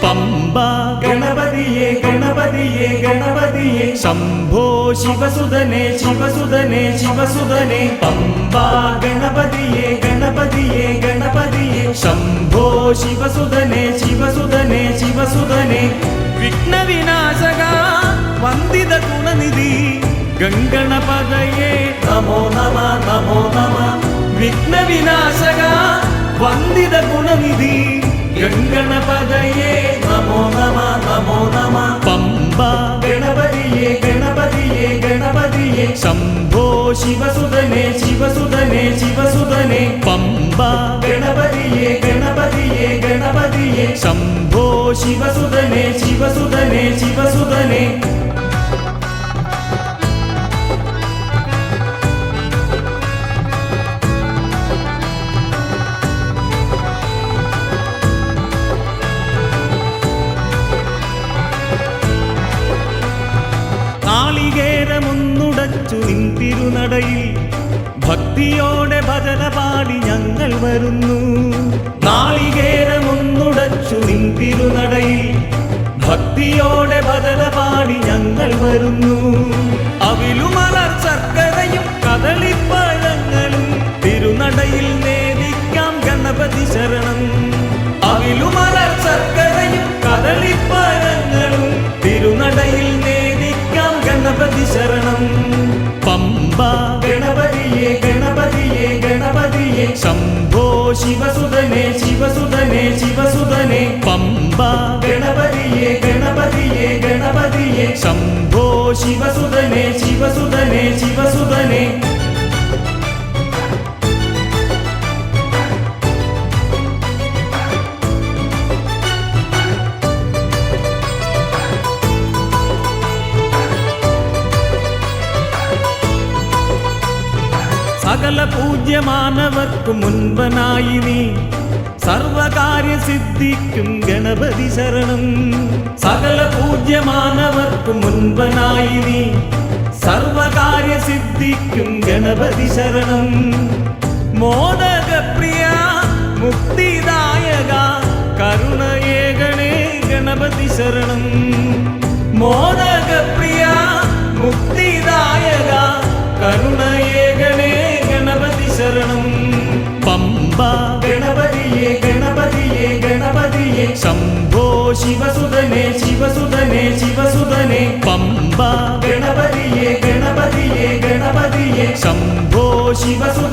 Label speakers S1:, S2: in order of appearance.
S1: പമ്പാ
S2: ഗണപതിയെ ഗണപതിയെ ഗണപതിയെ
S1: ശംഭോ
S2: ശിവസുതനെ ശിവസുതനെ ശിവസുതനെ
S1: പമ്പാ
S2: ഗണപതിയെ ഗണപതിയെ ഗണപതിയെ
S1: ശംഭോ
S2: ശിവസുതനെ ശിവസുതനെ ശിവസുതനെ
S1: വിഘ്നവിനാശക വന്ദിത ഗുണനിധി ഗംഗണപതയേ
S2: നമോ നമ നമോ നമ
S1: വിഘ്നവിനാശക വന്ദിത ഗുണനിധി
S2: ഗംഗണപതയേ നമോ നമ നമോ നമ
S1: പമ്പാ
S2: ഗണപതിയെ ഗണപതിയെ ഗണപതിയെ
S1: ശംഭോ
S2: ശിവസുതനെ ശിവസുതനെ ശിവസുതനെ
S1: പമ്പാ
S2: ഗണപതിയെ ഗണപതിയെ ഗണപതിയെ
S1: ശംഭോ
S2: ശിവസുതനെ ശിവസുതനെ ശിവസുതനെ
S1: നാളികേരമൊന്നുടച്ചു നിൻ തിരുനടയിൽ ഭക്തിയോടെ ഭജന പാടി ഞങ്ങൾ വരുന്നു.
S2: നാളികേരമൊന്നുടച്ചു നിൻ തിരുനടയിൽ
S1: ഭക്തിയോടെ ഭജന പാടി ഞങ്ങൾ വരുന്നു. അവിലുമലർ ശർക്കരയും കദളിപ്പഴങ്ങളും തിരുനടയിൽ നേദിക്കാം ഗണപതി ശരണം.
S2: അവിലുമലർ ശർക്കരയും കദളിപ്പഴങ്ങളും
S1: തിരുനടയിൽ നേദിക്കാം ഗണപതി ശരണം. പമ്പാ
S2: ഗണപതിയെ ഗണപതിയെ ഗണപതിയെ
S1: ശംഭോ
S2: ശിവസുതനെ ശിവസുതനെ ശിവസുതനെ
S1: പമ്പാ
S2: ഗണപതിയെ ഗണപതിയെ ഗണപതിയെ
S1: ശംഭോ
S2: ശിവസുതനെ ശിവസുതനെ ശിവസുതനെ
S1: സകല പൂജ്യമാനവർക്കു മുൻപനായി നീ സർവകാര്യ സിദ്ധിക്കും ഗണപതി ശരണം. സകല പൂജ്യമാനവർക്കു മുൻപനായി നീ സർവകാര്യ സിദ്ധിക്കും ഗണപതി ശരണം. മോദകപ്രിയ മുക്തിദായക കരുണയേകണേ ഗണപതി ശരണം. മോദകപ്രിയ മുക്തിദായക കരുണയേകണേ ഗണപതി ശരണം. പമ്പാ
S2: ഗണപതിയെ ഗണപതിയെ ഗണപതിയെ
S1: ശംഭോ
S2: ശിവസുതനെ ശിവസുതനെ ശിവസുതനെ
S1: പമ്പാ
S2: ഗണപതിയെ ഗണപതിയെ ഗണപതിയെ
S1: ശംഭോ
S2: ശിവസുതനെ